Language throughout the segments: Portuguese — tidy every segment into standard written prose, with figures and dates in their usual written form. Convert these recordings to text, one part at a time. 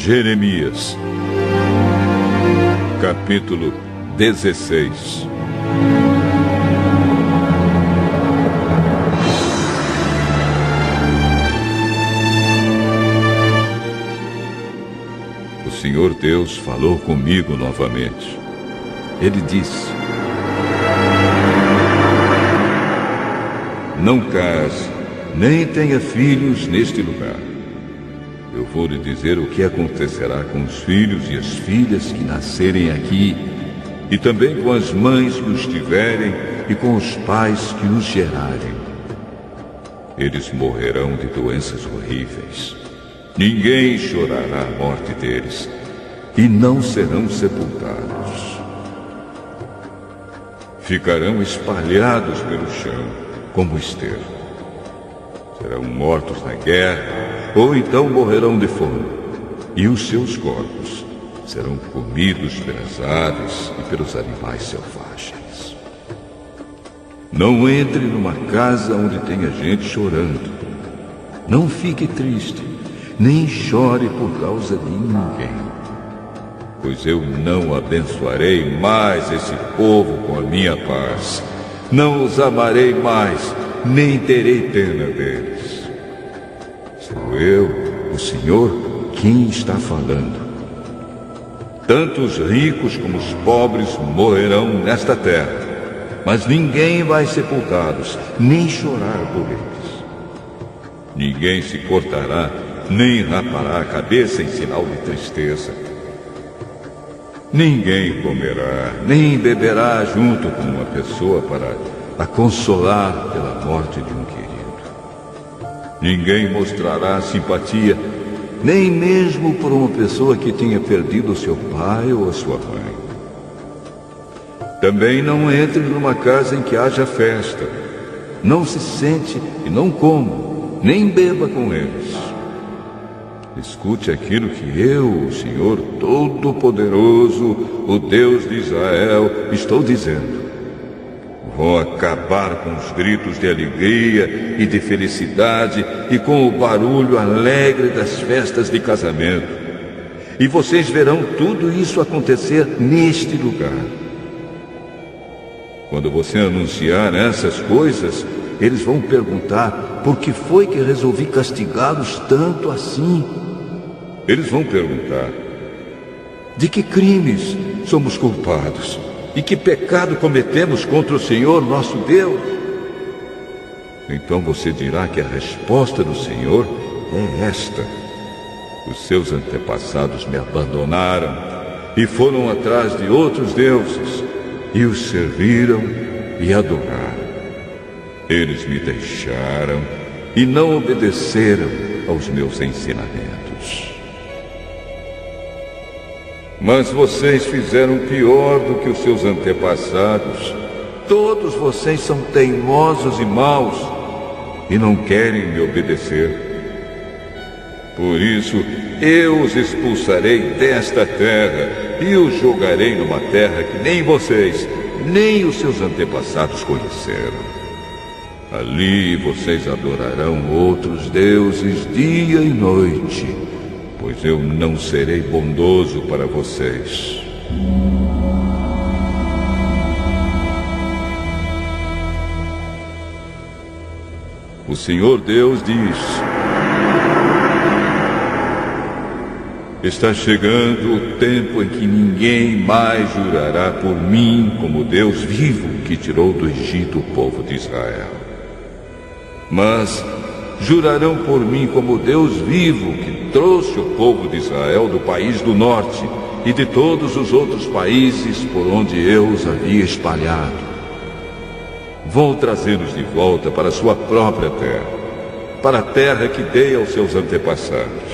Jeremias, capítulo 16. O Senhor Deus falou comigo novamente. Ele disse: não case, nem tenha filhos neste lugar. Eu vou lhe dizer o que acontecerá com os filhos e as filhas que nascerem aqui, e também com as mães que os tiverem e com os pais que os gerarem. Eles morrerão de doenças horríveis. Ninguém chorará a morte deles, e não serão sepultados. Ficarão espalhados pelo chão, como esterco. Serão mortos na guerra, ou então morrerão de fome, e os seus corpos serão comidos pelas aves e pelos animais selvagens. Não entre numa casa onde tenha gente chorando. Não fique triste, nem chore por causa de ninguém, pois eu não abençoarei mais esse povo com a minha paz. Não os amarei mais, nem terei pena deles. Sou eu, o Senhor, quem está falando. Tanto os ricos como os pobres morrerão nesta terra, mas ninguém vai sepultá-los, nem chorar por eles. Ninguém se cortará, nem rapará a cabeça em sinal de tristeza. Ninguém comerá, nem beberá junto com uma pessoa para a consolar pela morte de um querido. Ninguém mostrará simpatia, nem mesmo por uma pessoa que tenha perdido seu pai ou a sua mãe. Também não entre numa casa em que haja festa. Não se sente e não coma, nem beba com eles. Escute aquilo que eu, o Senhor Todo-Poderoso, o Deus de Israel, estou dizendo. Vou acabar com os gritos de alegria e de felicidade e com o barulho alegre das festas de casamento. E vocês verão tudo isso acontecer neste lugar. Quando você anunciar essas coisas, eles vão perguntar por que foi que resolvi castigá-los tanto assim. Eles vão perguntar: de que crimes somos culpados? E que pecado cometemos contra o Senhor nosso Deus? Então você dirá que a resposta do Senhor é esta: os seus antepassados me abandonaram e foram atrás de outros deuses e os serviram e adoraram. Eles me deixaram e não obedeceram aos meus ensinamentos. Mas vocês fizeram pior do que os seus antepassados. Todos vocês são teimosos e maus e não querem me obedecer. Por isso, eu os expulsarei desta terra e os jogarei numa terra que nem vocês, nem os seus antepassados conheceram. Ali vocês adorarão outros deuses dia e noite, pois eu não serei bondoso para vocês. O Senhor Deus diz: está chegando o tempo em que ninguém mais jurará por mim como Deus vivo que tirou do Egito o povo de Israel. Mas jurarão por mim como Deus vivo que trouxe o povo de Israel do país do norte e de todos os outros países por onde eu os havia espalhado. Vou trazê-los de volta para a sua própria terra, para a terra que dei aos seus antepassados.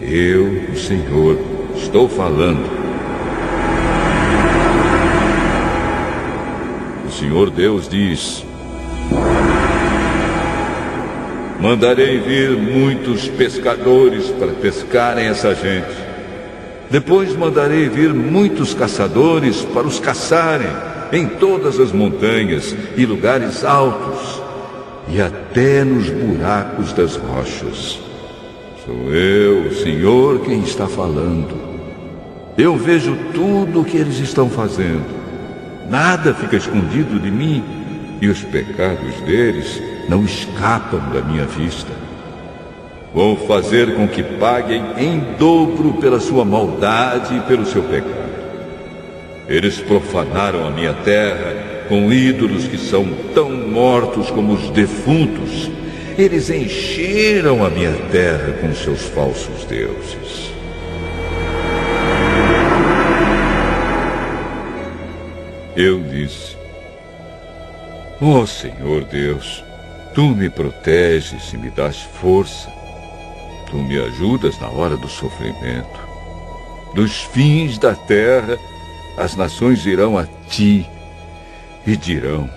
Eu, o Senhor, estou falando. O Senhor Deus diz: mandarei vir muitos pescadores para pescarem essa gente. Depois mandarei vir muitos caçadores para os caçarem em todas as montanhas e lugares altos, e até nos buracos das rochas. Sou eu, o Senhor, quem está falando. Eu vejo tudo o que eles estão fazendo. Nada fica escondido de mim, e os pecados deles não escapam da minha vista. Vou fazer com que paguem em dobro pela sua maldade e pelo seu pecado. Eles profanaram a minha terra com ídolos que são tão mortos como os defuntos. Eles encheram a minha terra com seus falsos deuses. Eu disse: ó Senhor Deus, Tu me proteges e me dás força. Tu me ajudas na hora do sofrimento. Dos fins da terra, as nações irão a Ti e dirão: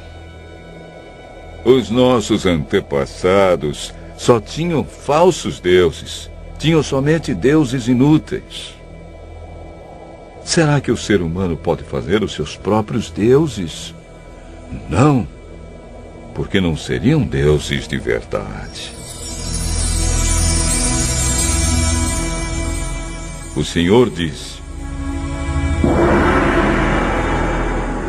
os nossos antepassados só tinham falsos deuses, tinham somente deuses inúteis. Será que o ser humano pode fazer os seus próprios deuses? Não, porque não seriam deuses de verdade. O Senhor disse: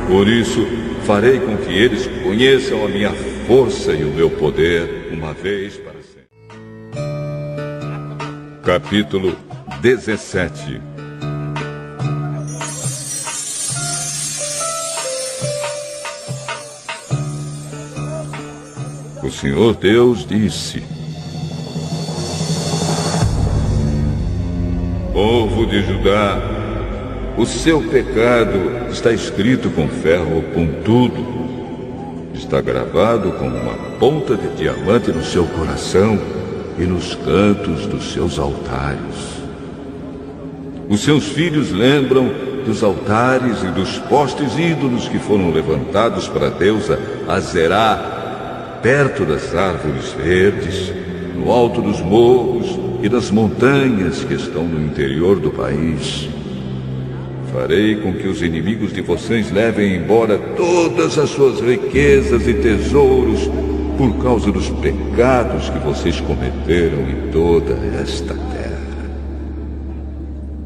por isso, farei com que eles conheçam a minha força e o meu poder uma vez para sempre. Capítulo 17. O Senhor Deus disse: povo de Judá, o seu pecado está escrito com ferro pontudo, está gravado com uma ponta de diamante no seu coração e nos cantos dos seus altares. Os seus filhos lembram dos altares e dos postes ídolos que foram levantados para a deusa Azerá, perto das árvores verdes, no alto dos morros e das montanhas que estão no interior do país. Farei com que os inimigos de vocês levem embora todas as suas riquezas e tesouros por causa dos pecados que vocês cometeram em toda esta terra.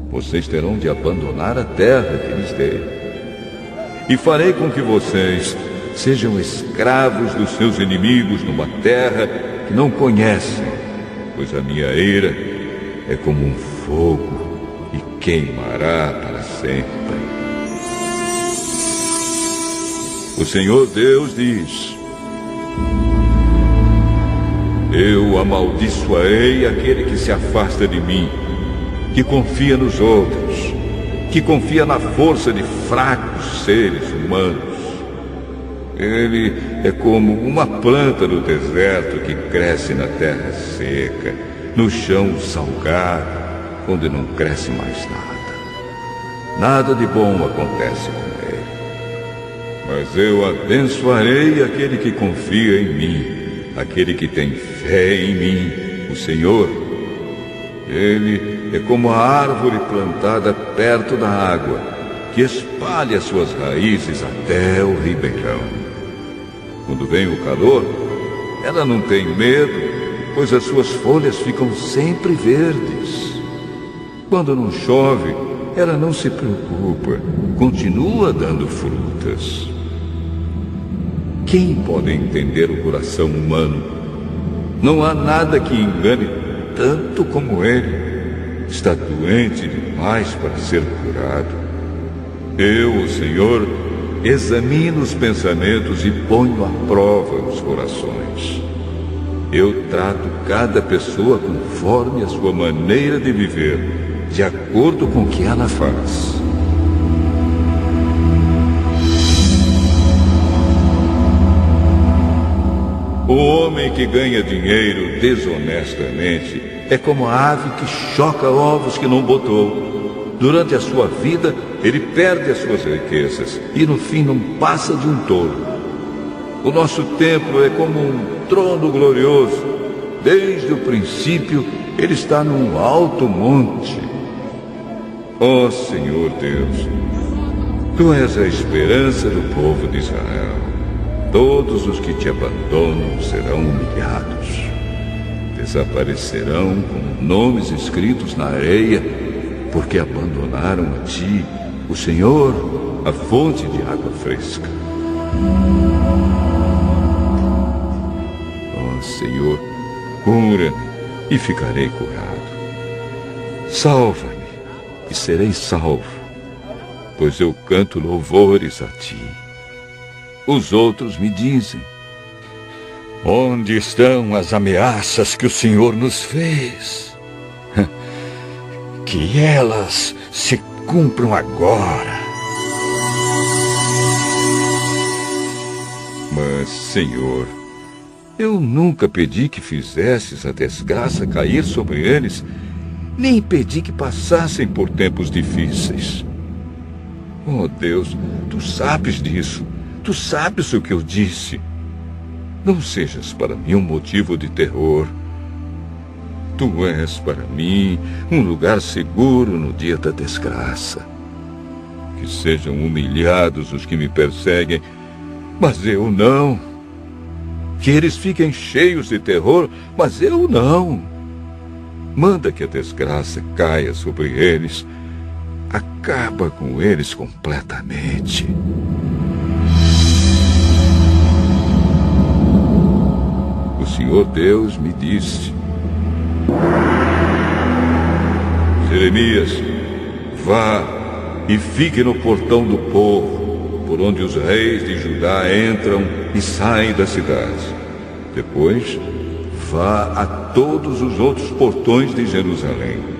Vocês terão de abandonar a terra que lhes dei. E farei com que vocês sejam escravos dos seus inimigos numa terra que não conhecem, pois a minha ira é como um fogo e queimará para sempre. O Senhor Deus diz: eu amaldiçoarei aquele que se afasta de mim, que confia nos outros, que confia na força de fracos seres humanos. Ele é como uma planta do deserto que cresce na terra seca, no chão salgado, onde não cresce mais nada. Nada de bom acontece com ele. Mas eu abençoarei aquele que confia em mim, aquele que tem fé em mim, o Senhor. Ele é como a árvore plantada perto da água, que espalha suas raízes até o ribeirão. Quando vem o calor, ela não tem medo, pois as suas folhas ficam sempre verdes. Quando não chove, ela não se preocupa, continua dando frutas. Quem pode entender o coração humano? Não há nada que engane tanto como ele. Está doente demais para ser curado. Eu, o Senhor, examino os pensamentos e ponho à prova os corações. Eu trato cada pessoa conforme a sua maneira de viver, de acordo com o que ela faz. O homem que ganha dinheiro desonestamente é como a ave que choca ovos que não botou. Durante a sua vida, ele perde as suas riquezas e no fim não passa de um tolo. O nosso templo é como um trono glorioso. Desde o princípio, ele está num alto monte. Ó Senhor Deus, Tu és a esperança do povo de Israel. Todos os que te abandonam serão humilhados. desaparecerão como nomes escritos na areia, porque abandonaram a ti, o Senhor, a fonte de água fresca. Ó Senhor, cura-me e ficarei curado. Salva-me e serei salvo, pois eu canto louvores a ti. Os outros me dizem: onde estão as ameaças que o Senhor nos fez? Que elas se cumpram agora. Mas, Senhor, eu nunca pedi que fizesses a desgraça cair sobre eles, nem pedi que passassem por tempos difíceis. Oh Deus, tu sabes disso. Tu sabes o que eu disse. Não sejas para mim um motivo de terror. Tu és para mim um lugar seguro no dia da desgraça. Que sejam humilhados os que me perseguem, mas eu não. Que eles fiquem cheios de terror, mas eu não. Manda que a desgraça caia sobre eles. Acaba com eles completamente. O Senhor Deus me disse: Jeremias, vá e fique no portão do povo, por onde os reis de Judá entram e saem da cidade. Depois, vá a todos os outros portões de Jerusalém.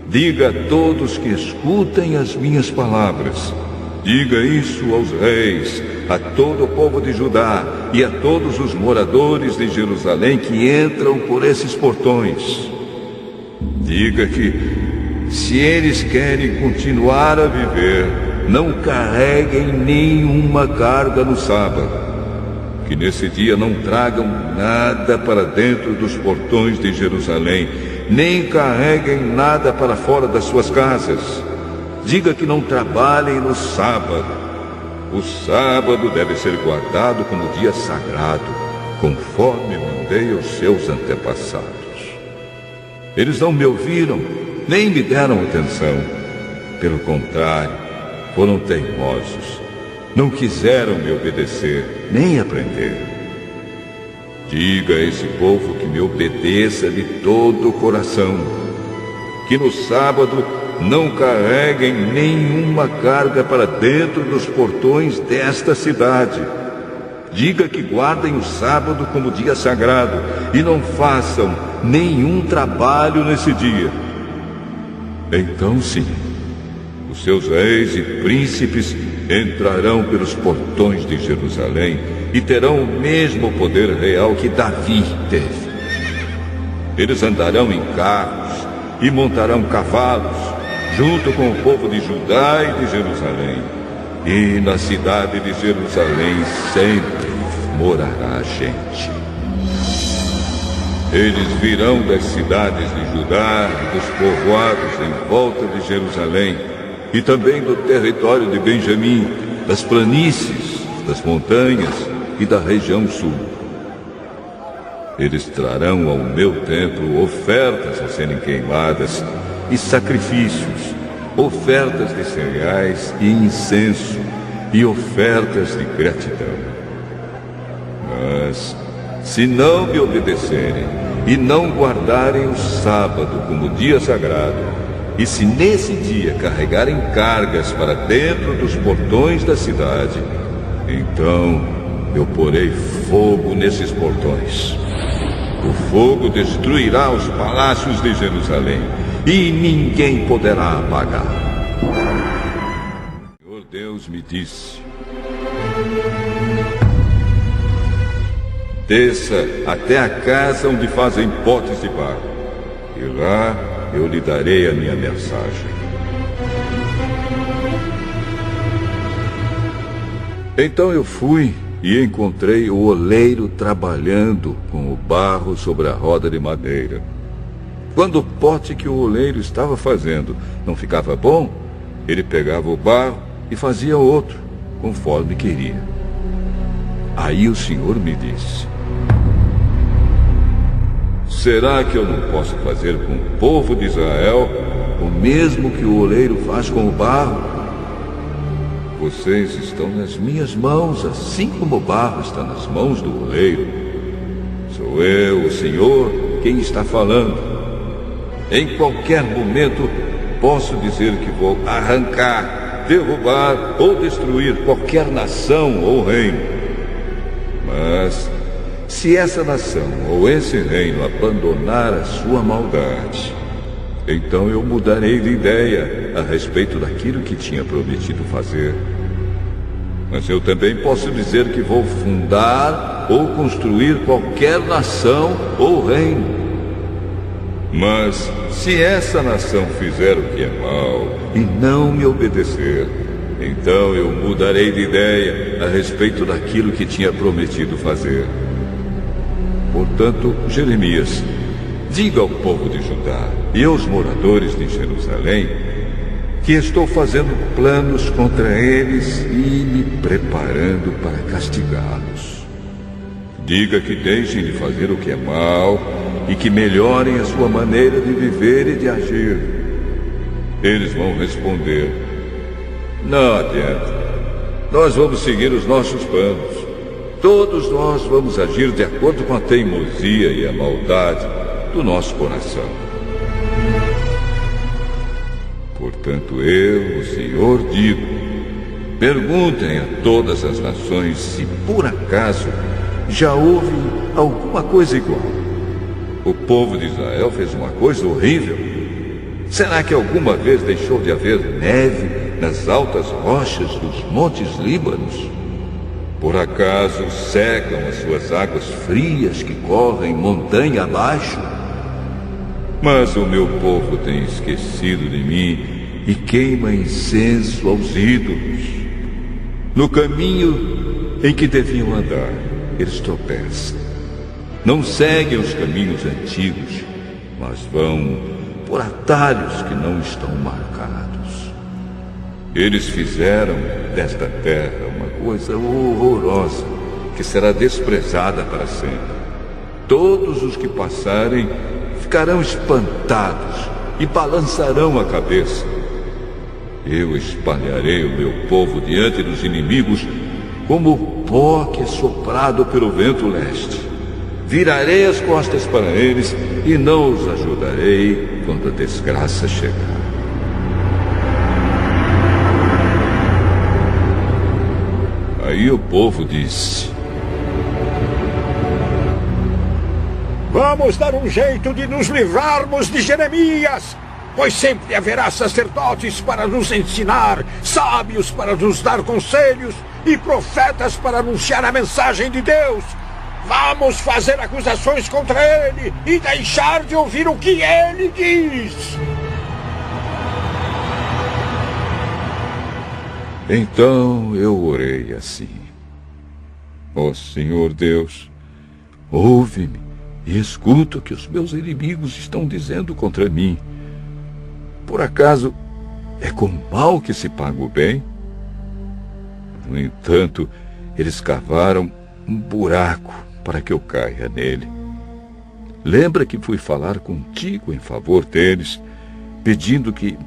Diga a todos que escutem as minhas palavras. Diga isso aos reis, a todo o povo de Judá e a todos os moradores de Jerusalém que entram por esses portões. Diga que, se eles querem continuar a viver, não carreguem nenhuma carga no sábado. Que nesse dia não tragam nada para dentro dos portões de Jerusalém, nem carreguem nada para fora das suas casas. Diga que não trabalhem no sábado. O sábado deve ser guardado como dia sagrado, conforme mandei aos seus antepassados. Eles não me ouviram, nem me deram atenção. Pelo contrário, foram teimosos. Não quiseram me obedecer, nem aprender. Diga a esse povo que me obedeça de todo o coração. Que no sábado não carreguem nenhuma carga para dentro dos portões desta cidade. Diga que guardem o sábado como dia sagrado e não façam nenhum trabalho nesse dia. Então sim, os seus reis e príncipes entrarão pelos portões de Jerusalém e terão o mesmo poder real que Davi teve. Eles andarão em carros e montarão cavalos, junto com o povo de Judá e de Jerusalém. E na cidade de Jerusalém sempre morará gente. Eles virão das cidades de Judá e dos povoados em volta de Jerusalém, e também do território de Benjamim, das planícies, das montanhas e da região sul. Eles trarão ao meu templo ofertas a serem queimadas e sacrifícios, ofertas de cereais e incenso e ofertas de gratidão. Mas, se não me obedecerem e não guardarem o sábado como dia sagrado, e se nesse dia carregarem cargas para dentro dos portões da cidade, então eu porei fogo nesses portões. O fogo destruirá os palácios de Jerusalém e ninguém poderá apagar. O Senhor Deus me disse: desça até a casa onde fazem potes de barro, e lá eu lhe darei a minha mensagem. Então eu fui e encontrei o oleiro trabalhando com o barro sobre a roda de madeira. Quando o pote que o oleiro estava fazendo não ficava bom, ele pegava o barro e fazia outro, conforme queria. Aí o Senhor me disse: Será que eu não posso fazer com o povo de Israel o mesmo que o oleiro faz com o barro? Vocês estão nas minhas mãos, assim como o barro está nas mãos do oleiro. Sou eu, o Senhor, quem está falando. Em qualquer momento, posso dizer que vou arrancar, derrubar ou destruir qualquer nação ou reino. Mas, se essa nação ou esse reino abandonar a sua maldade, então eu mudarei de ideia a respeito daquilo que tinha prometido fazer. Mas eu também posso dizer que vou fundar ou construir qualquer nação ou reino. Mas, se essa nação fizer o que é mal e não me obedecer, então eu mudarei de ideia a respeito daquilo que tinha prometido fazer. Portanto, Jeremias, diga ao povo de Judá e aos moradores de Jerusalém que estou fazendo planos contra eles e me preparando para castigá-los. Diga que deixem de fazer o que é mal e que melhorem a sua maneira de viver e de agir. Eles vão responder: não adianta. Nós vamos seguir os nossos planos. Todos nós vamos agir de acordo com a teimosia e a maldade do nosso coração. Portanto, eu, o Senhor, digo: perguntem a todas as nações se por acaso já houve alguma coisa igual. O povo de Israel fez uma coisa horrível. Será que alguma vez deixou de haver neve nas altas rochas dos montes Líbanos? Por acaso secam as suas águas frias que correm montanha abaixo? Mas o meu povo tem esquecido de mim e queima incenso aos ídolos. No caminho em que deviam andar, eles tropeçam. Não seguem os caminhos antigos, mas vão por atalhos que não estão marcados. Eles fizeram desta terra uma coisa horrorosa, que será desprezada para sempre. Todos os que passarem ficarão espantados e balançarão a cabeça. Eu espalharei o meu povo diante dos inimigos como pó que é soprado pelo vento leste. Virarei as costas para eles e não os ajudarei quando a desgraça chegar. Aí o povo disse: vamos dar um jeito de nos livrarmos de Jeremias, pois sempre haverá sacerdotes para nos ensinar, sábios para nos dar conselhos e profetas para anunciar a mensagem de Deus. Vamos fazer acusações contra ele e deixar de ouvir o que ele diz. Então eu orei assim: ó Senhor Deus, ouve-me e escuta o que os meus inimigos estão dizendo contra mim. Por acaso é com o mal que se paga o bem? No entanto, eles cavaram um buraco para que eu caia nele. Lembra que fui falar contigo em favor deles, pedindo que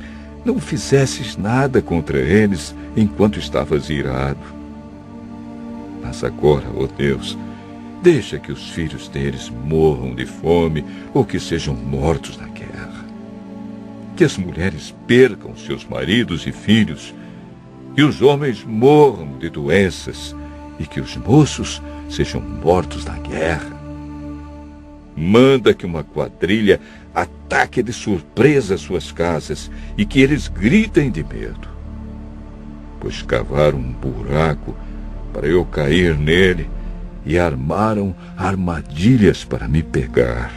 não fizesses nada contra eles enquanto estavas irado. Mas agora, ó Deus, deixa que os filhos deles morram de fome ou que sejam mortos na guerra. Que as mulheres percam seus maridos e filhos, que os homens morram de doenças e que os moços sejam mortos na guerra. Manda que uma quadrilha ataque de surpresa suas casas e que eles gritem de medo, pois cavaram um buraco para eu cair nele e armaram armadilhas para me pegar.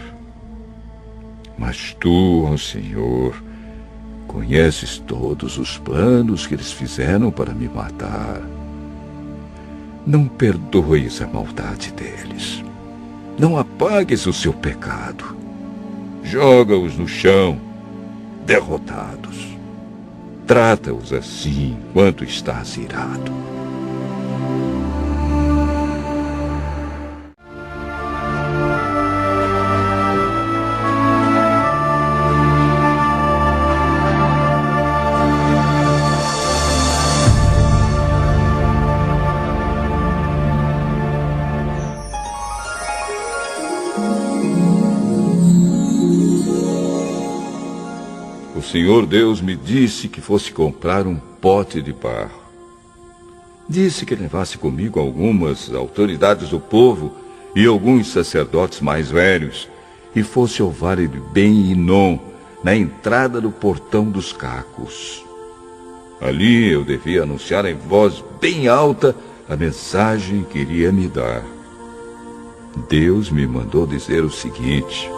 Mas tu, ó Senhor, conheces todos os planos que eles fizeram para me matar. Não perdoes a maldade deles. Não apagues o seu pecado. Joga-os no chão, derrotados. Trata-os assim enquanto estás irado. Senhor Deus me disse que fosse comprar um pote de barro. Disse que levasse comigo algumas autoridades do povo e alguns sacerdotes mais velhos, e fosse ao vale de Ben-Hinom, na entrada do portão dos cacos. Ali eu devia anunciar em voz bem alta a mensagem que iria me dar. Deus me mandou dizer o seguinte: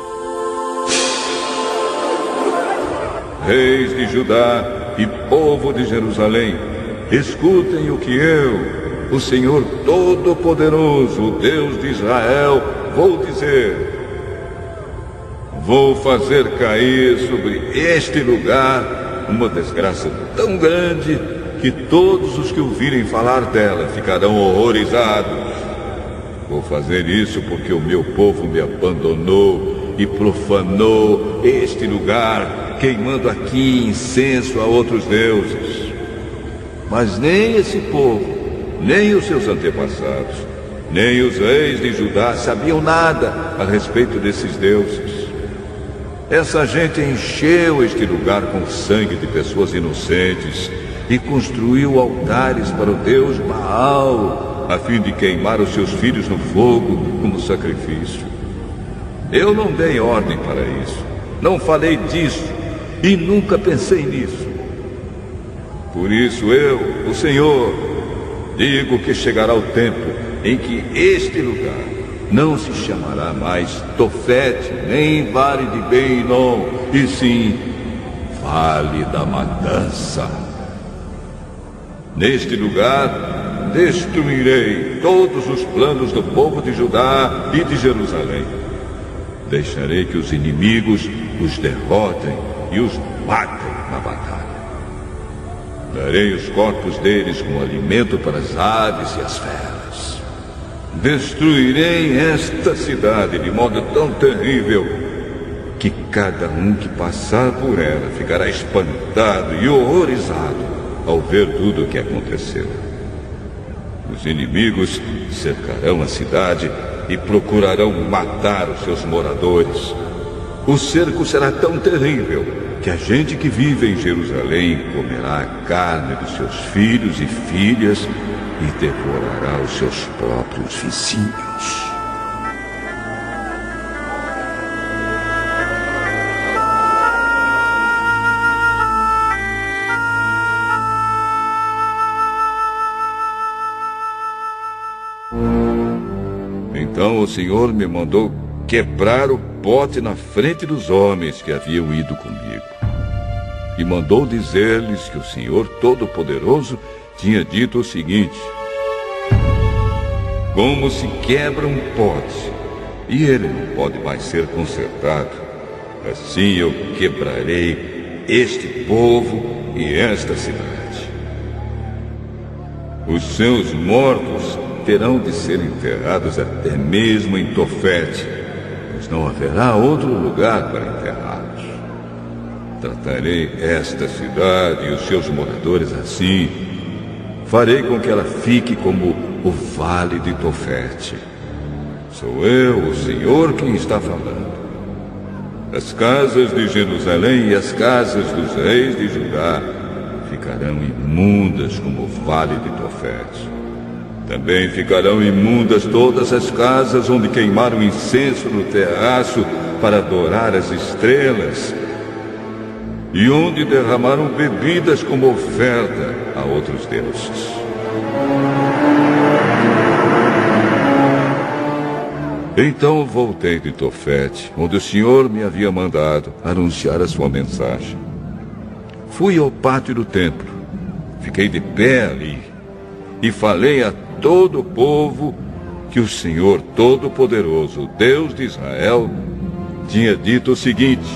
reis de Judá e povo de Jerusalém, escutem o que eu, o Senhor Todo-Poderoso, o Deus de Israel, vou dizer. Vou fazer cair sobre este lugar uma desgraça tão grande que todos os que ouvirem falar dela ficarão horrorizados. Vou fazer isso porque o meu povo me abandonou e profanou este lugar, queimando aqui incenso a outros deuses. Mas nem esse povo, nem os seus antepassados, nem os reis de Judá sabiam nada a respeito desses deuses. Essa gente encheu este lugar com sangue de pessoas inocentes e construiu altares para o deus Baal, a fim de queimar os seus filhos no fogo como sacrifício. Eu não dei ordem para isso, não falei disso e nunca pensei nisso. Por isso eu, o Senhor, digo que chegará o tempo em que este lugar não se chamará mais Tofete, nem Vale de Ben-Hinom, e sim Vale da Matança. Neste lugar destruirei todos os planos do povo de Judá e de Jerusalém. Deixarei que os inimigos os derrotem e os matem na batalha. Darei os corpos deles como alimento para as aves e as feras. Destruirei esta cidade de modo tão terrível que cada um que passar por ela ficará espantado e horrorizado ao ver tudo o que aconteceu. Os inimigos cercarão a cidade e procurarão matar os seus moradores. O cerco será tão terrível que a gente que vive em Jerusalém comerá a carne dos seus filhos e filhas e devorará os seus próprios vizinhos. Então o Senhor me mandou quebrar o pote na frente dos homens que haviam ido comigo. E mandou dizer-lhes que o Senhor Todo-Poderoso tinha dito o seguinte: como se quebra um pote e ele não pode mais ser consertado, assim eu quebrarei este povo e esta cidade. Os seus mortos terão de ser enterrados até mesmo em Tofete, pois não haverá outro lugar para enterrá-los. Tratarei esta cidade e os seus moradores assim. Farei com que ela fique como o vale de Tofete. Sou eu, o Senhor, quem está falando. As casas de Jerusalém e as casas dos reis de Judá ficarão imundas como o vale de Tofete. Também ficarão imundas todas as casas onde queimaram incenso no terraço para adorar as estrelas e onde derramaram bebidas como oferta a outros deuses. Então voltei de Tofete, onde o Senhor me havia mandado anunciar a sua mensagem. Fui ao pátio do templo, fiquei de pé ali e falei a todo o povo que o Senhor Todo-Poderoso, Deus de Israel, tinha dito o seguinte: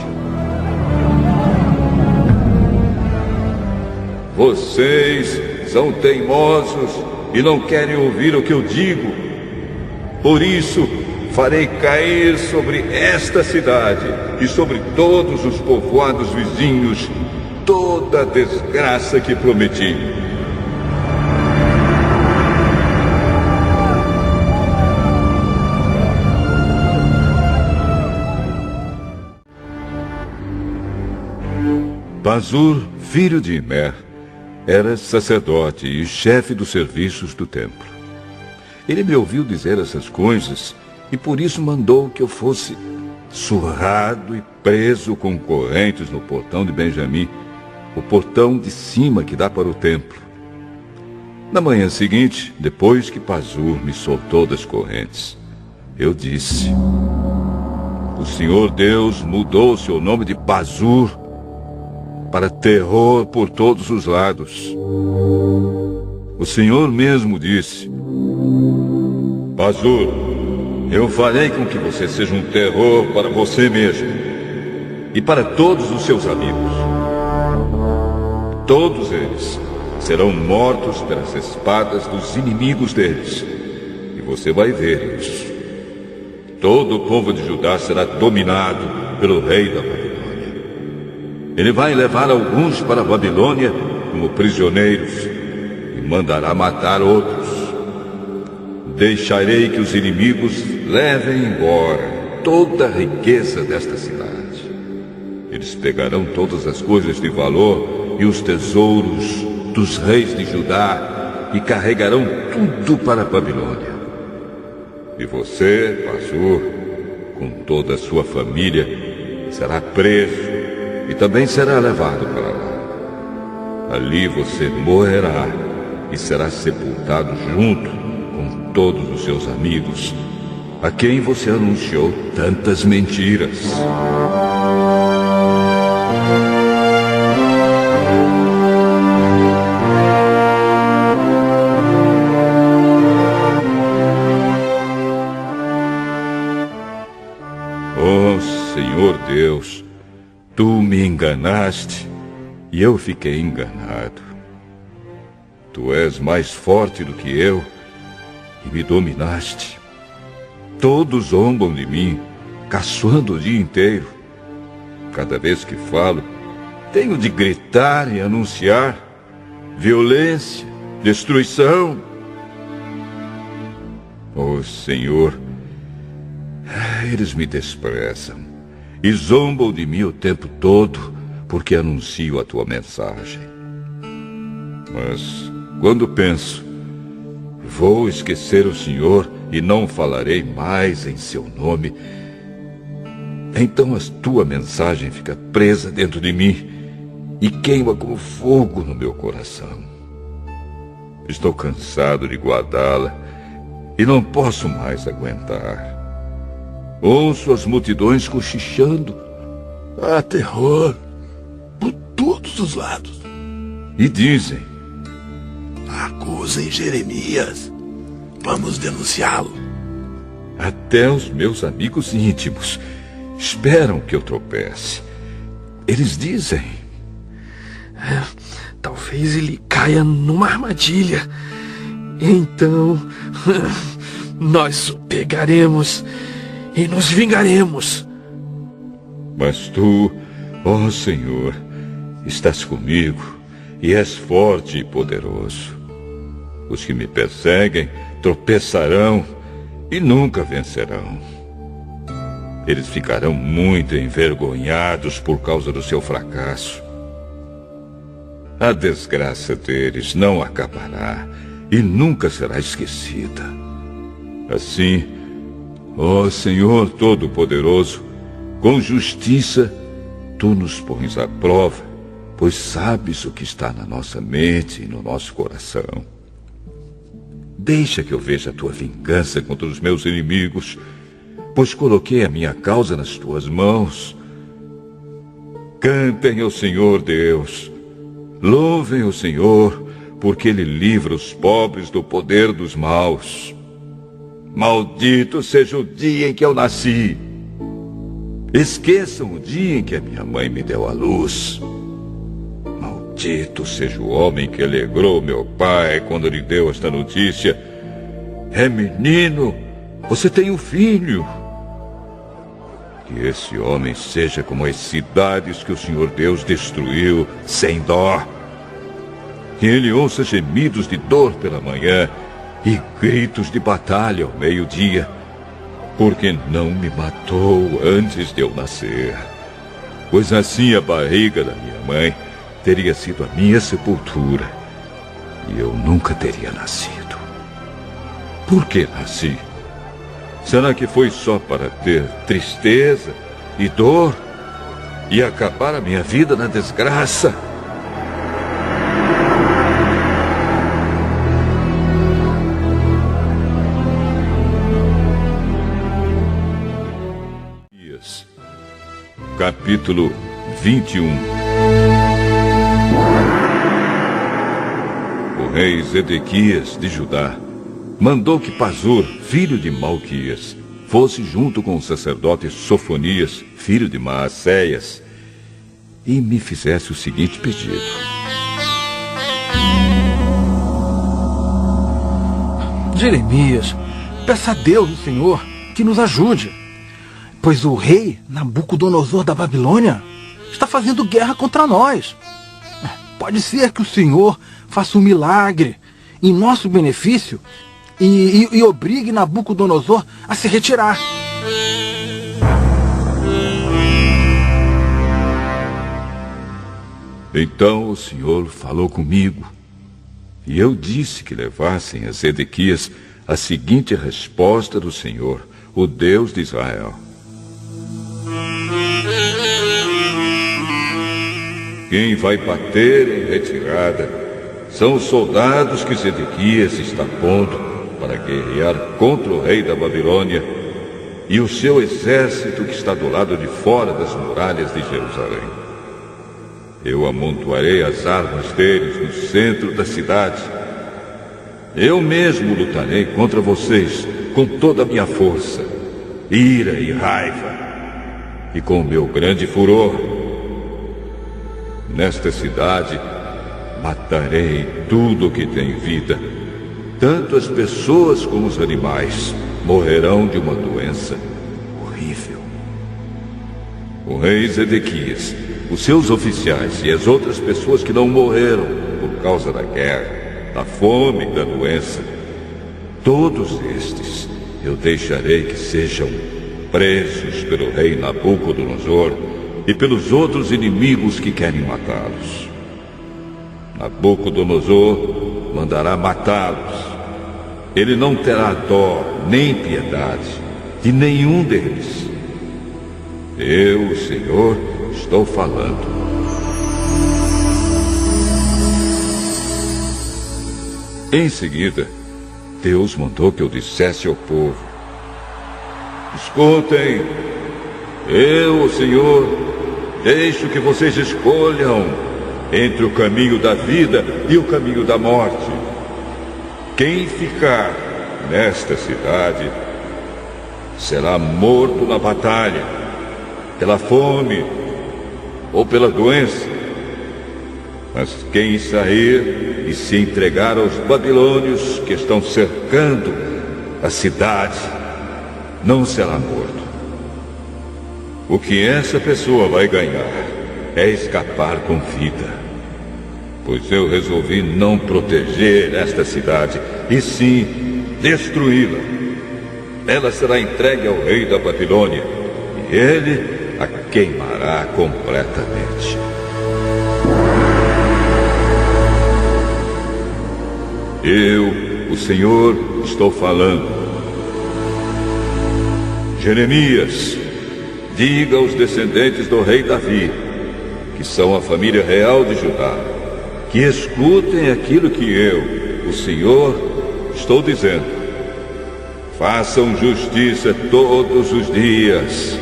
vocês são teimosos e não querem ouvir o que eu digo. Por isso, farei cair sobre esta cidade e sobre todos os povoados vizinhos toda a desgraça que prometi. Pazur, filho de Imer, era sacerdote e chefe dos serviços do templo. Ele me ouviu dizer essas coisas e por isso mandou que eu fosse surrado e preso com correntes no portão de Benjamim, o portão de cima que dá para o templo. Na manhã seguinte, depois que Pazur me soltou das correntes, eu disse: o Senhor Deus mudou seu nome de Pazur para terror por todos os lados. O Senhor mesmo disse: Pazur, eu farei com que você seja um terror para você mesmo e para todos os seus amigos. Todos eles serão mortos pelas espadas dos inimigos deles. E você vai ver isso. Todo o povo de Judá será dominado pelo rei da Babilônia. Ele vai levar alguns para a Babilônia como prisioneiros e mandará matar outros. Deixarei que os inimigos levem embora toda a riqueza desta cidade. Eles pegarão todas as coisas de valor e os tesouros dos reis de Judá e carregarão tudo para a Babilônia. E você, Pazur, com toda a sua família, será preso e também será levado para lá. Ali você morrerá e será sepultado junto com todos os seus amigos, a quem você anunciou tantas mentiras. Senhor Deus, tu me enganaste e eu fiquei enganado. Tu és mais forte do que eu e me dominaste. Todos zombam de mim, caçoando o dia inteiro. Cada vez que falo, tenho de gritar e anunciar violência, destruição. Oh, Senhor, eles me desprezam e zombam de mim o tempo todo, porque anuncio a tua mensagem. Mas, quando penso, vou esquecer o Senhor e não falarei mais em seu nome, então a tua mensagem fica presa dentro de mim e queima como fogo no meu coração. Estou cansado de guardá-la e não posso mais aguentar. Ouço as multidões cochichando: há terror por todos os lados. E dizem: acusem Jeremias, vamos denunciá-lo. Até os meus amigos íntimos esperam que eu tropece. Eles dizem: talvez ele caia numa armadilha. Então, nós o pegaremos e nos vingaremos. Mas tu, ó Senhor, estás comigo e és forte e poderoso. Os que me perseguem tropeçarão e nunca vencerão. Eles ficarão muito envergonhados por causa do seu fracasso. A desgraça deles não acabará e nunca será esquecida. Assim, ó Senhor Todo-Poderoso, com justiça tu nos pões à prova, pois sabes o que está na nossa mente e no nosso coração. Deixa que eu veja a tua vingança contra os meus inimigos, pois coloquei a minha causa nas tuas mãos. Cantem ao Senhor Deus, louvem o Senhor, porque Ele livra os pobres do poder dos maus. Maldito seja o dia em que eu nasci. Esqueçam o dia em que a minha mãe me deu à luz. Maldito seja o homem que alegrou meu pai quando lhe deu esta notícia. É menino, você tem um filho. Que esse homem seja como as cidades que o Senhor Deus destruiu sem dó. Que ele ouça gemidos de dor pela manhã e gritos de batalha ao meio-dia, porque não me matou antes de eu nascer, pois assim a barriga da minha mãe teria sido a minha sepultura e eu nunca teria nascido. Por que nasci? Será que foi só para ter tristeza e dor e acabar a minha vida na desgraça? Capítulo 21. O rei Zedequias de Judá mandou que Pazur, filho de Malquias, fosse junto com o sacerdote Sofonias, filho de Maacéias, e me fizesse o seguinte pedido. Jeremias, peça a Deus, o Senhor, que nos ajude, pois o rei Nabucodonosor da Babilônia está fazendo guerra contra nós. Pode ser que o Senhor faça um milagre em nosso benefício e obrigue Nabucodonosor a se retirar. Então o Senhor falou comigo, e eu disse que levassem a Zedequias a seguinte resposta do Senhor, o Deus de Israel. Quem vai bater em retirada são os soldados que Zedequias está pondo para guerrear contra o rei da Babilônia e o seu exército que está do lado de fora das muralhas de Jerusalém. Eu amontoarei as armas deles no centro da cidade. Eu mesmo lutarei contra vocês com toda a minha força, ira e raiva, e com o meu grande furor. Nesta cidade, matarei tudo que tem vida. Tanto as pessoas como os animais morrerão de uma doença horrível. O rei Zedequias, os seus oficiais e as outras pessoas que não morreram por causa da guerra, da fome e da doença, todos estes eu deixarei que sejam presos pelo rei Nabucodonosor e pelos outros inimigos que querem matá-los. Nabucodonosor mandará matá-los. Ele não terá dó nem piedade de nenhum deles. Eu, o Senhor, estou falando. Em seguida, Deus mandou que eu dissesse ao povo: escutem, eu, o Senhor, deixo que vocês escolham entre o caminho da vida e o caminho da morte. Quem ficar nesta cidade será morto na batalha, pela fome ou pela doença. Mas quem sair e se entregar aos babilônios que estão cercando a cidade não será morto. O que essa pessoa vai ganhar é escapar com vida, pois eu resolvi não proteger esta cidade, e sim destruí-la. Ela será entregue ao rei da Babilônia, e ele a queimará completamente. Eu, o Senhor, estou falando. Jeremias, diga aos descendentes do rei Davi, que são a família real de Judá, que escutem aquilo que eu, o Senhor, estou dizendo. Façam justiça todos os dias.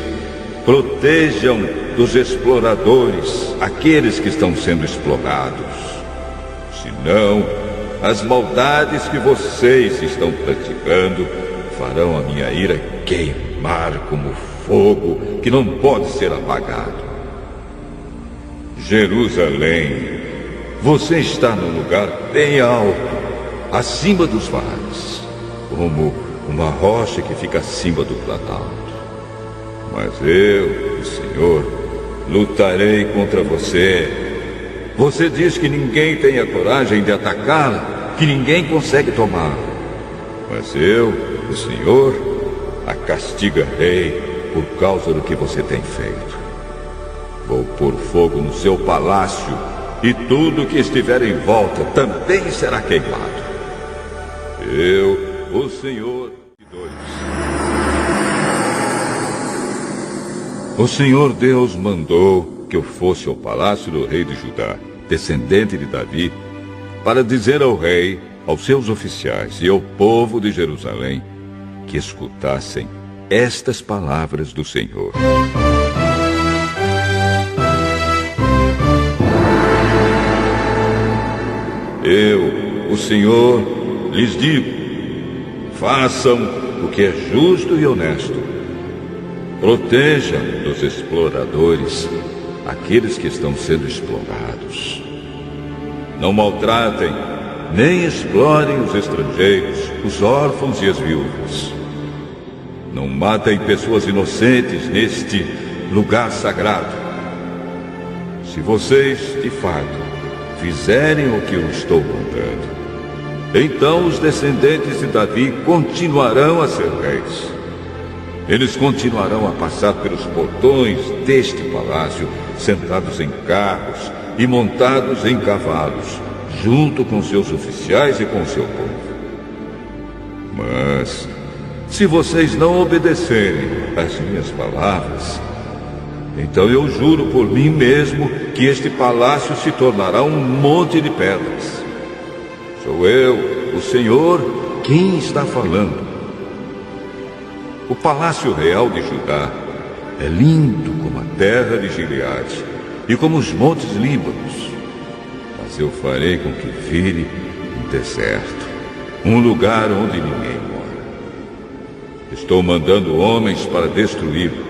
Protejam dos exploradores aqueles que estão sendo explorados. Senão, as maldades que vocês estão praticando farão a minha ira queimar como fogo que não pode ser apagado. Jerusalém, você está num lugar bem alto, acima dos vales, como uma rocha que fica acima do planalto. Mas eu, o Senhor, lutarei contra você. Você diz que ninguém tem a coragem de atacá-la, que ninguém consegue tomá-la. Mas eu, o Senhor, a castigarei por causa do que você tem feito. Vou pôr fogo no seu palácio e tudo que estiver em volta também será queimado. Eu, o Senhor... O Senhor Deus mandou que eu fosse ao palácio do rei de Judá, descendente de Davi, para dizer ao rei, aos seus oficiais e ao povo de Jerusalém que escutassem estas palavras do Senhor. Eu, o Senhor, lhes digo: façam o que é justo e honesto. Protejam dos exploradores aqueles que estão sendo explorados. Não maltratem nem explorem os estrangeiros, os órfãos e as viúvas. Não matem pessoas inocentes neste lugar sagrado. Se vocês, de fato, fizerem o que eu estou mandando, então os descendentes de Davi continuarão a ser reis. Eles continuarão a passar pelos portões deste palácio, sentados em carros e montados em cavalos, junto com seus oficiais e com seu povo. Mas, se vocês não obedecerem às minhas palavras, então eu juro por mim mesmo que este palácio se tornará um monte de pedras. Sou eu, o Senhor, quem está falando. O palácio real de Judá é lindo como a terra de Gileade e como os montes Líbanos. Mas eu farei com que vire um deserto, um lugar onde ninguém mora. Estou mandando homens para destruí-lo.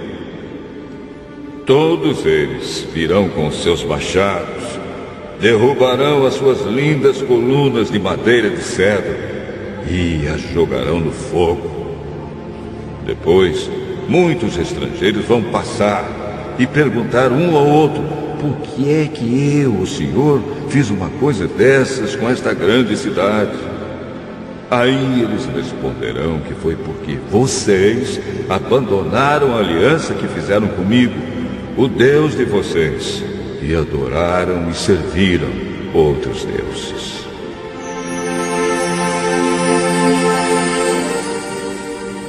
Todos eles virão com seus machados, derrubarão as suas lindas colunas de madeira de cedro e as jogarão no fogo. Depois, muitos estrangeiros vão passar e perguntar um ao outro: por que é que eu, o Senhor, fiz uma coisa dessas com esta grande cidade? Aí eles responderão que foi porque vocês abandonaram a aliança que fizeram comigo, o Deus de vocês, e adoraram e serviram outros deuses.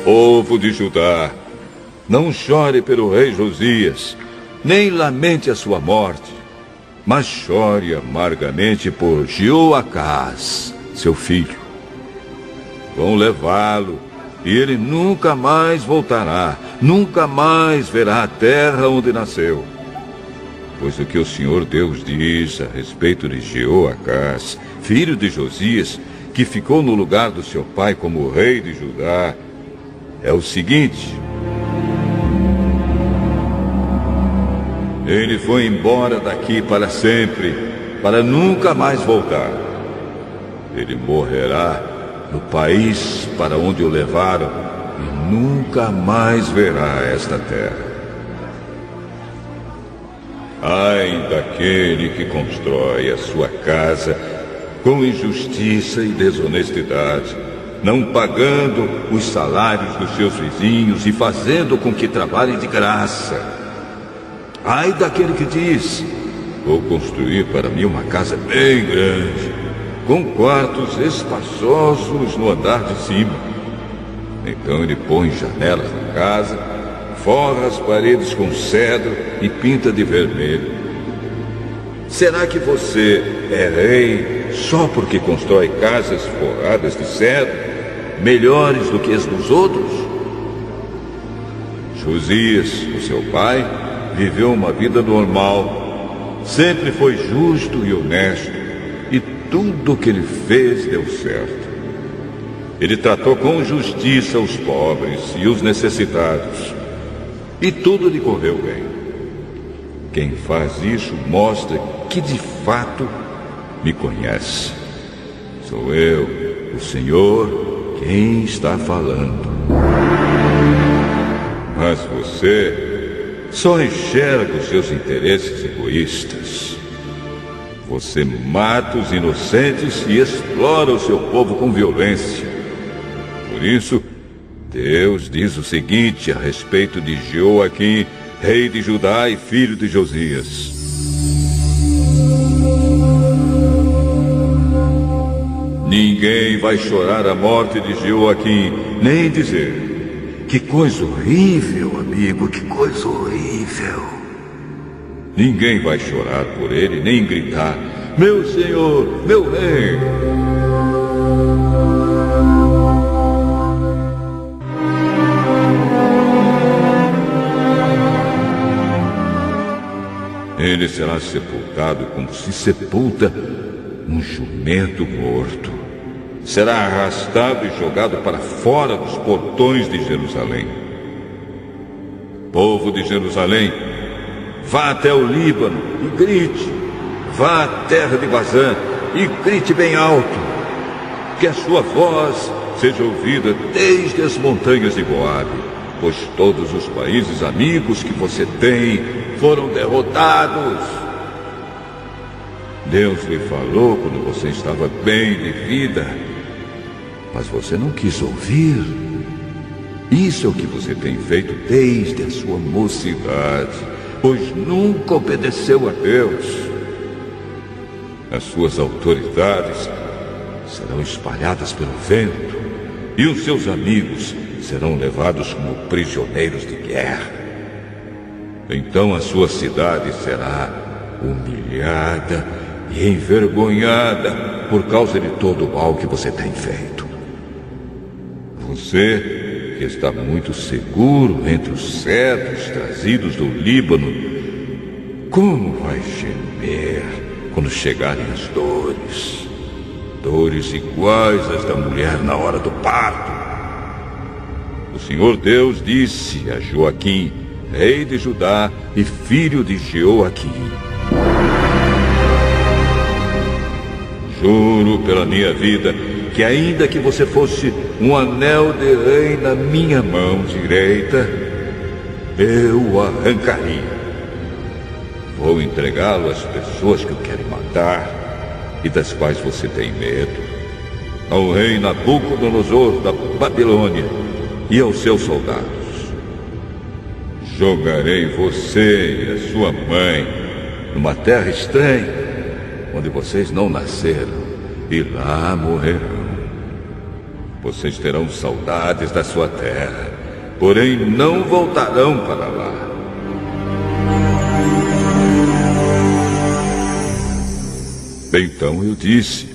Povo de Judá, não chore pelo rei Josias, nem lamente a sua morte, mas chore amargamente por Jeoacás, seu filho. Vão levá-lo, e ele nunca mais voltará, nunca mais verá a terra onde nasceu. Pois o que o Senhor Deus diz a respeito de Jeoacás, filho de Josias, que ficou no lugar do seu pai como rei de Judá, é o seguinte: ele foi embora daqui para sempre, para nunca mais voltar. Ele morrerá no país para onde o levaram e nunca mais verá esta terra. Ai daquele que constrói a sua casa com injustiça e desonestidade, não pagando os salários dos seus vizinhos e fazendo com que trabalhem de graça. Ai daquele que diz: vou construir para mim uma casa bem grande, com quartos espaçosos no andar de cima. Então ele põe janelas na casa, forra as paredes com cedro e pinta de vermelho. Será que você é rei só porque constrói casas forradas de cedro, melhores do que as dos outros? Josias, o seu pai, viveu uma vida normal, sempre foi justo e honesto, e tudo o que ele fez deu certo. Ele tratou com justiça os pobres e os necessitados, e tudo lhe correu bem. Quem faz isso mostra que de fato me conhece. Sou eu, o Senhor, quem está falando. Mas você só enxerga os seus interesses egoístas. Você mata os inocentes e explora o seu povo com violência. Por isso, Deus diz o seguinte a respeito de Jeoaquim, rei de Judá e filho de Josias: Ninguém vai chorar a morte de Jeoaquim, nem dizer: que coisa horrível, amigo, que coisa horrível. Ninguém vai chorar por ele, nem gritar: meu senhor, meu rei. Ele será sepultado como se sepulta um jumento morto. Será arrastado e jogado para fora dos portões de Jerusalém. Povo de Jerusalém, vá até o Líbano e grite. Vá à terra de Bazã e grite bem alto. Que a sua voz seja ouvida desde as montanhas de Moabe, pois todos os países amigos que você tem foram derrotados. Deus lhe falou quando você estava bem de vida, mas você não quis ouvir. Isso é o que você tem feito desde a sua mocidade, pois nunca obedeceu a Deus. As suas autoridades serão espalhadas pelo vento, e os seus amigos serão levados como prisioneiros de guerra. Então a sua cidade será humilhada e envergonhada por causa de todo o mal que você tem feito. Você, que está muito seguro entre os cedros trazidos do Líbano, como vai gemer quando chegarem as dores? Dores iguais às da mulher na hora do parto. O Senhor Deus disse a Joaquim, rei de Judá e filho de Jeoaquim: juro pela minha vida que ainda que você fosse um anel de rei na minha mão direita, eu o arrancaria. Vou entregá-lo às pessoas que o querem matar e das quais você tem medo, ao rei Nabucodonosor da Babilônia e aos seus soldados. Jogarei você e a sua mãe numa terra estranha, onde vocês não nasceram, e lá morrerão. Vocês terão saudades da sua terra, porém não voltarão para lá. Então eu disse: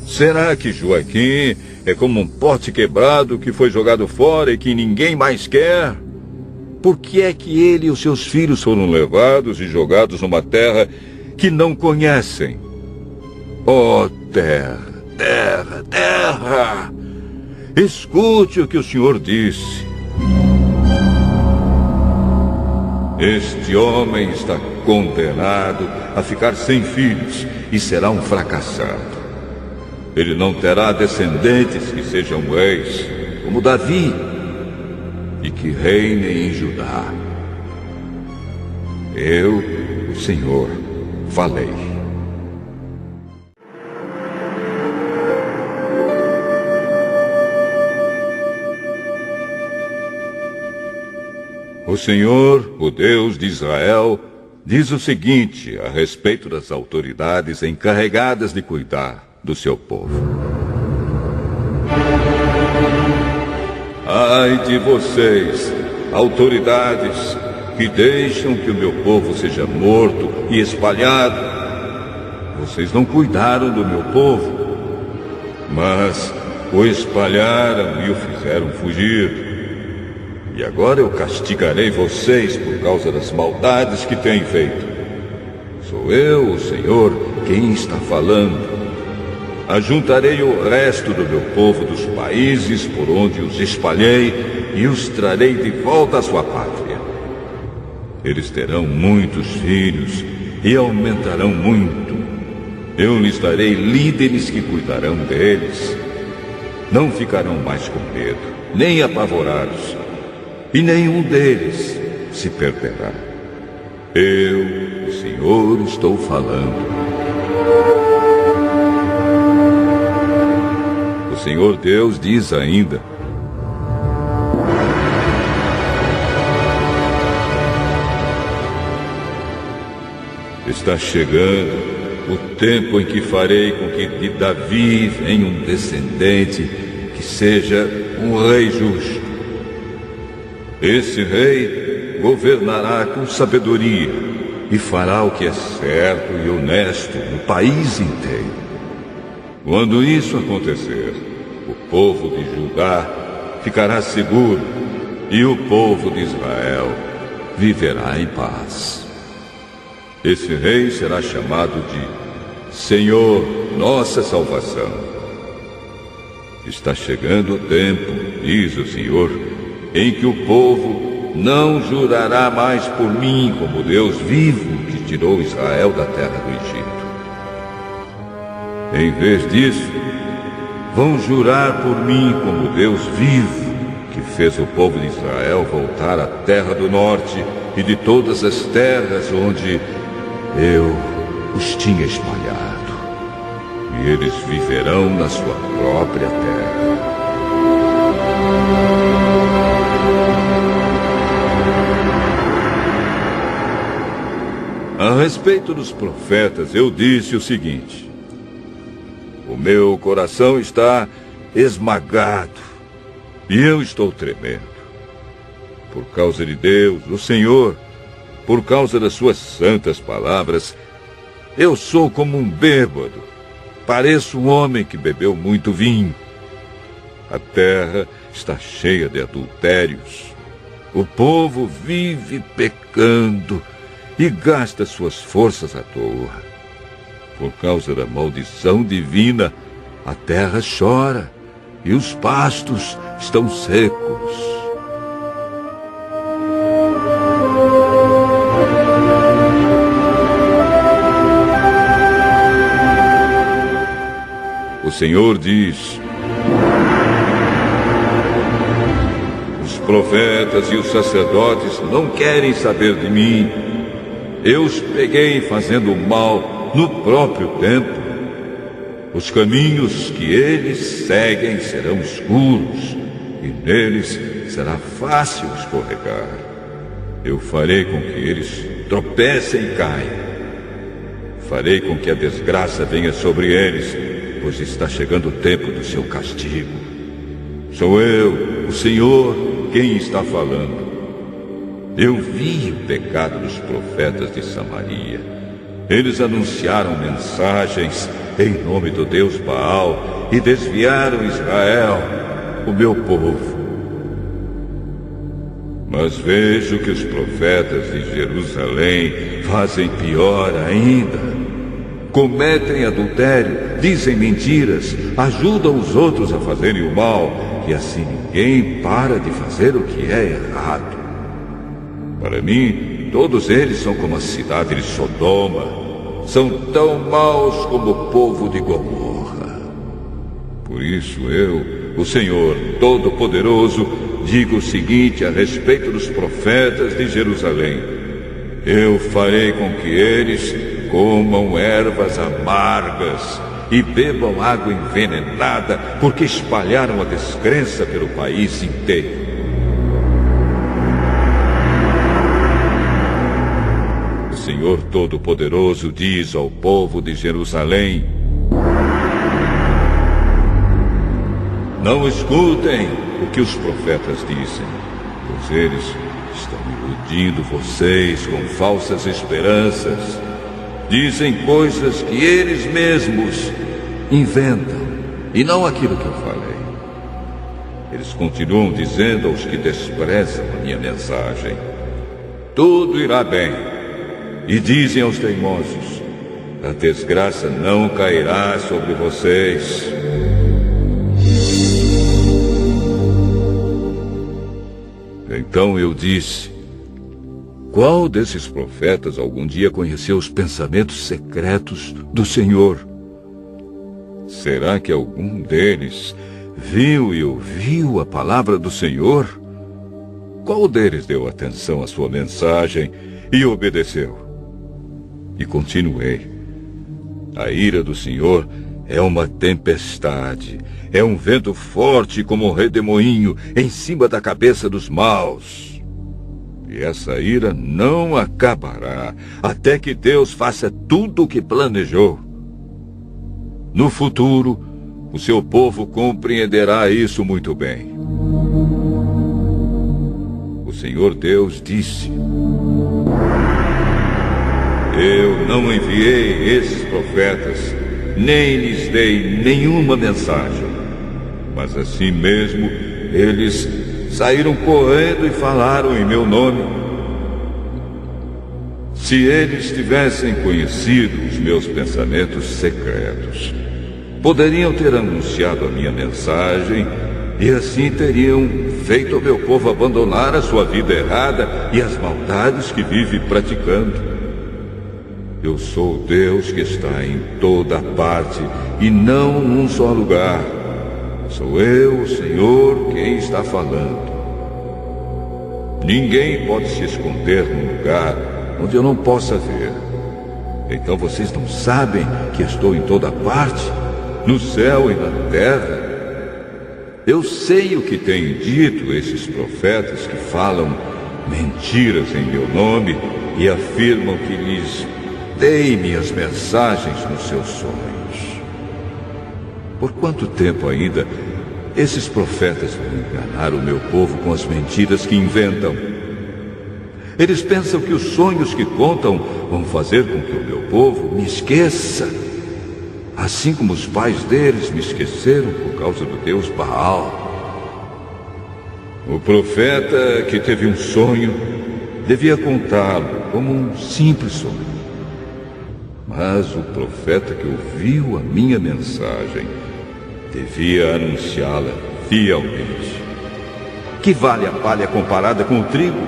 será que Joaquim é como um pote quebrado que foi jogado fora e que ninguém mais quer? Por que é que ele e os seus filhos foram levados e jogados numa terra que não conhecem? Ó terra, terra, terra! Escute o que o Senhor disse. Este homem está condenado a ficar sem filhos e será um fracassado. Ele não terá descendentes que sejam reis, como Davi, e que reinem em Judá. Eu, o Senhor, falei. O Senhor, o Deus de Israel, diz o seguinte a respeito das autoridades encarregadas de cuidar do seu povo: ai de vocês, autoridades, que deixam que o meu povo seja morto e espalhado. Vocês não cuidaram do meu povo, mas o espalharam e o fizeram fugir. E agora eu castigarei vocês por causa das maldades que têm feito. Sou eu, o Senhor, quem está falando. Ajuntarei o resto do meu povo dos países por onde os espalhei e os trarei de volta à sua pátria. Eles terão muitos filhos e aumentarão muito. Eu lhes darei líderes que cuidarão deles. Não ficarão mais com medo, nem apavorados, e nenhum deles se perderá. Eu, o Senhor, estou falando. O Senhor Deus diz ainda: está chegando o tempo em que farei com que de Davi venha um descendente que seja um rei justo. Esse rei governará com sabedoria e fará o que é certo e honesto no país inteiro. Quando isso acontecer, o povo de Judá ficará seguro e o povo de Israel viverá em paz. Esse rei será chamado de Senhor, nossa salvação. Está chegando o tempo, diz o Senhor, em que o povo não jurará mais por mim como Deus vivo que tirou Israel da terra do Egito. Em vez disso, vão jurar por mim como Deus vivo, que fez o povo de Israel voltar à terra do norte e de todas as terras onde eu os tinha espalhado. E eles viverão na sua própria terra. A respeito dos profetas, eu disse o seguinte: o meu coração está esmagado e eu estou tremendo. Por causa de Deus, o Senhor, por causa das suas santas palavras, eu sou como um bêbado. Pareço um homem que bebeu muito vinho. A terra está cheia de adultérios. O povo vive pecando e gasta suas forças à toa. Por causa da maldição divina, a terra chora e os pastos estão secos. O Senhor diz: os profetas e os sacerdotes não querem saber de mim. Eu os peguei fazendo mal no próprio tempo. Os caminhos que eles seguem serão escuros, e neles será fácil escorregar. Eu farei com que eles tropecem e caiam. Farei com que a desgraça venha sobre eles, pois está chegando o tempo do seu castigo. Sou eu, o Senhor, quem está falando. Eu vi o pecado dos profetas de Samaria. Eles anunciaram mensagens em nome do Deus Baal e desviaram Israel, o meu povo. Mas vejo que os profetas de Jerusalém fazem pior ainda. Cometem adultério, dizem mentiras, ajudam os outros a fazerem o mal, e assim ninguém para de fazer o que é errado. Para mim, todos eles são como a cidade de Sodoma. São tão maus como o povo de Gomorra. Por isso eu, o Senhor Todo-Poderoso, digo o seguinte a respeito dos profetas de Jerusalém: eu farei com que eles comam ervas amargas e bebam água envenenada, porque espalharam a descrença pelo país inteiro. O Senhor Todo-Poderoso diz ao povo de Jerusalém: não escutem o que os profetas dizem, pois eles estão iludindo vocês com falsas esperanças. Dizem coisas que eles mesmos inventam, e não aquilo que eu falei. Eles continuam dizendo aos que desprezam a minha mensagem: tudo irá bem. E dizem aos teimosos: a desgraça não cairá sobre vocês. Então eu disse: qual desses profetas algum dia conheceu os pensamentos secretos do Senhor? Será que algum deles viu e ouviu a palavra do Senhor? Qual deles deu atenção à sua mensagem e obedeceu? E continuei: a ira do Senhor é uma tempestade, é um vento forte como um redemoinho em cima da cabeça dos maus. E essa ira não acabará até que Deus faça tudo o que planejou. No futuro, o seu povo compreenderá isso muito bem. O Senhor Deus disse: eu não enviei esses profetas, nem lhes dei nenhuma mensagem. Mas assim mesmo, eles saíram correndo e falaram em meu nome. Se eles tivessem conhecido os meus pensamentos secretos, poderiam ter anunciado a minha mensagem e assim teriam feito o meu povo abandonar a sua vida errada e as maldades que vive praticando. Eu sou o Deus que está em toda parte e não num só lugar. Sou eu, o Senhor, quem está falando. Ninguém pode se esconder num lugar onde eu não possa ver. Então vocês não sabem que estou em toda parte, no céu e na terra? Eu sei o que têm dito esses profetas que falam mentiras em meu nome e afirmam que lhes dei minhas mensagens nos seus sonhos. Por quanto tempo ainda esses profetas vão enganar o meu povo com as mentiras que inventam? Eles pensam que os sonhos que contam vão fazer com que o meu povo me esqueça, assim como os pais deles me esqueceram por causa do deus Baal. O profeta que teve um sonho devia contá-lo como um simples sonho. Mas o profeta que ouviu a minha mensagem devia anunciá-la fielmente. Que vale a palha comparada com o trigo?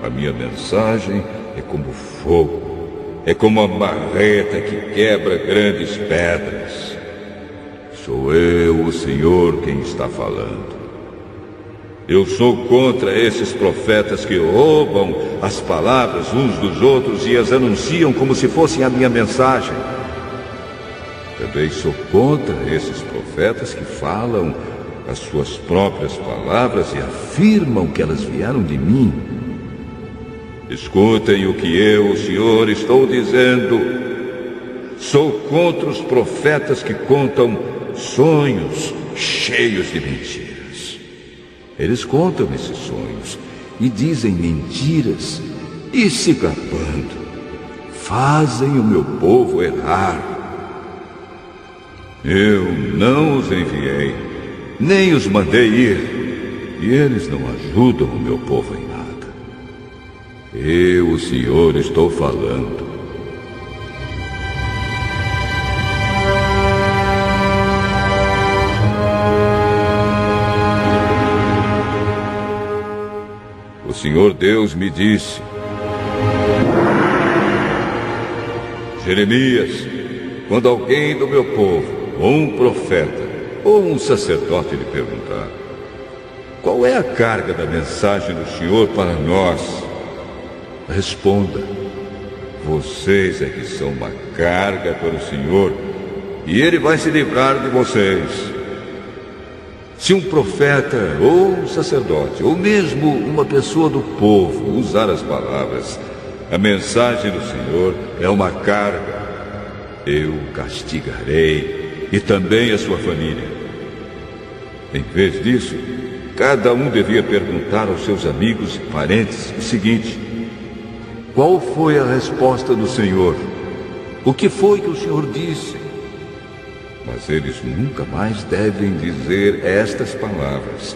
A minha mensagem é como fogo, é como a marreta que quebra grandes pedras. Sou eu, o Senhor, quem está falando. Eu sou contra esses profetas que roubam as palavras uns dos outros e as anunciam como se fossem a minha mensagem. Também sou contra esses profetas que falam as suas próprias palavras e afirmam que elas vieram de mim. Escutem o que eu, o Senhor, estou dizendo. Sou contra os profetas que contam sonhos cheios de mentiras. Eles contam esses sonhos e dizem mentiras e se gabando. Fazem o meu povo errar. Eu não os enviei, nem os mandei ir, e eles não ajudam o meu povo em nada. Eu, o Senhor, estou falando. O Senhor Deus me disse: Jeremias, quando alguém do meu povo, ou um profeta, ou um sacerdote lhe perguntar: qual é a carga da mensagem do Senhor para nós? Responda: vocês é que são uma carga para o Senhor, e Ele vai se livrar de vocês. Se um profeta, ou um sacerdote, ou mesmo uma pessoa do povo usar as palavras, a mensagem do Senhor é uma carga, eu o castigarei, e também a sua família. Em vez disso, cada um devia perguntar aos seus amigos e parentes o seguinte: qual foi a resposta do Senhor? O que foi que o Senhor disse? Mas eles nunca mais devem dizer estas palavras: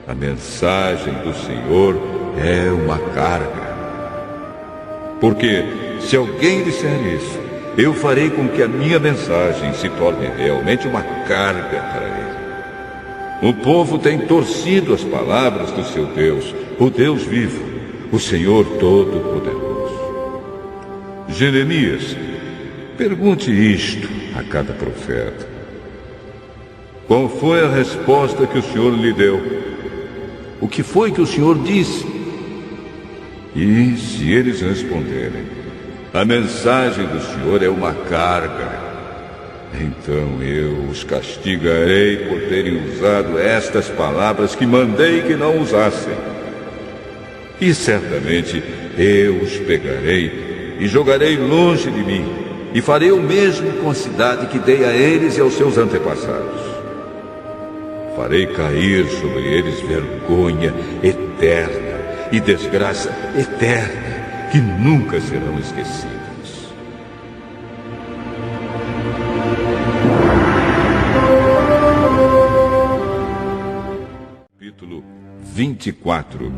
a mensagem do Senhor é uma carga. Porque se alguém disser isso, eu farei com que a minha mensagem se torne realmente uma carga para ele. O povo tem torcido as palavras do seu Deus, o Deus vivo, o Senhor Todo-Poderoso. Jeremias, pergunte isto a cada profeta: qual foi a resposta que o Senhor lhe deu? O que foi que o Senhor disse? E se eles responderem: a mensagem do Senhor é uma carga, então eu os castigarei por terem usado estas palavras que mandei que não usassem. E certamente eu os pegarei e jogarei longe de mim, e farei o mesmo com a cidade que dei a eles e aos seus antepassados. Farei cair sobre eles vergonha eterna e desgraça eterna, que nunca serão esquecidas. Capítulo 24.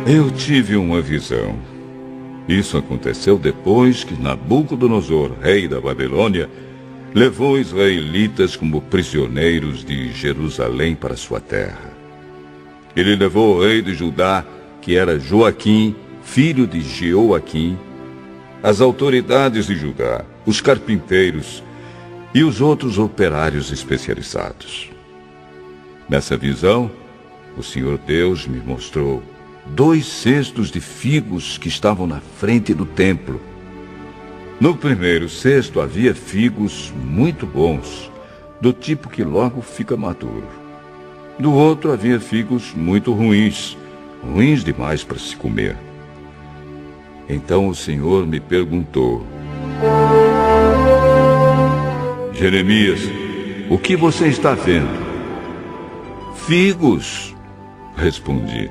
Eu tive uma visão. Isso aconteceu depois que Nabucodonosor, rei da Babilônia, levou israelitas como prisioneiros de Jerusalém para sua terra. Ele levou o rei de Judá, que era Joaquim, filho de Jeoaquim, as autoridades de Judá, os carpinteiros e os outros operários especializados. Nessa visão, o Senhor Deus me mostrou 2 cestos de figos que estavam na frente do templo. No primeiro cesto havia figos muito bons, do tipo que logo fica maduro. Do outro havia figos muito ruins, ruins demais para se comer. Então o Senhor me perguntou: Jeremias, o que você está vendo? Figos, respondi.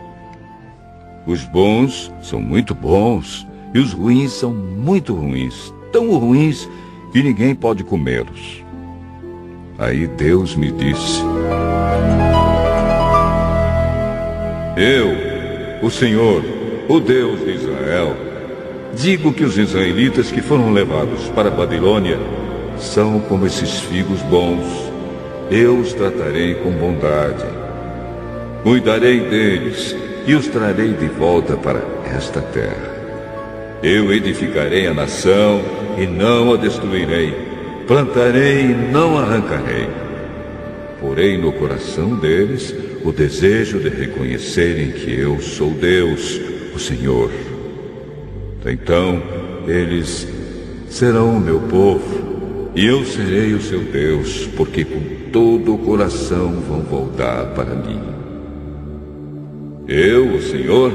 Os bons são muito bons e os ruins são muito ruins, tão ruins que ninguém pode comê-los. Aí Deus me disse: Eu, o Senhor, o Deus de Israel, digo que os israelitas que foram levados para a Babilônia são como esses figos bons. Eu os tratarei com bondade, cuidarei deles e os trarei de volta para esta terra. Eu edificarei a nação e não a destruirei, plantarei e não arrancarei. Porei no coração deles o desejo de reconhecerem que eu sou Deus, o Senhor. Então eles serão o meu povo e eu serei o seu Deus, porque com todo o coração vão voltar para mim. Eu, o Senhor,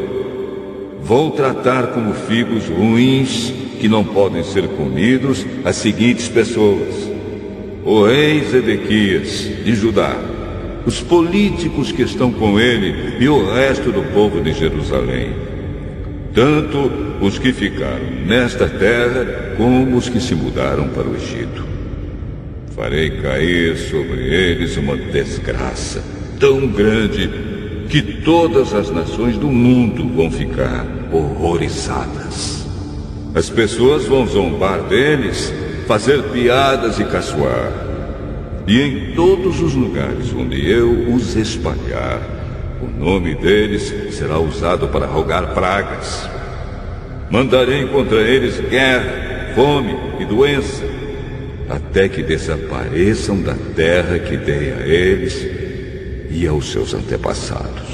vou tratar como figos ruins que não podem ser comidos as seguintes pessoas: o rei Zedequias de Judá, os políticos que estão com ele e o resto do povo de Jerusalém, tanto os que ficaram nesta terra como os que se mudaram para o Egito. Farei cair sobre eles uma desgraça tão grande que todas as nações do mundo vão ficar horrorizadas. As pessoas vão zombar deles, fazer piadas e caçoar. E em todos os lugares onde eu os espalhar, o nome deles será usado para rogar pragas. Mandarei contra eles guerra, fome e doença, até que desapareçam da terra que dei a eles e aos seus antepassados.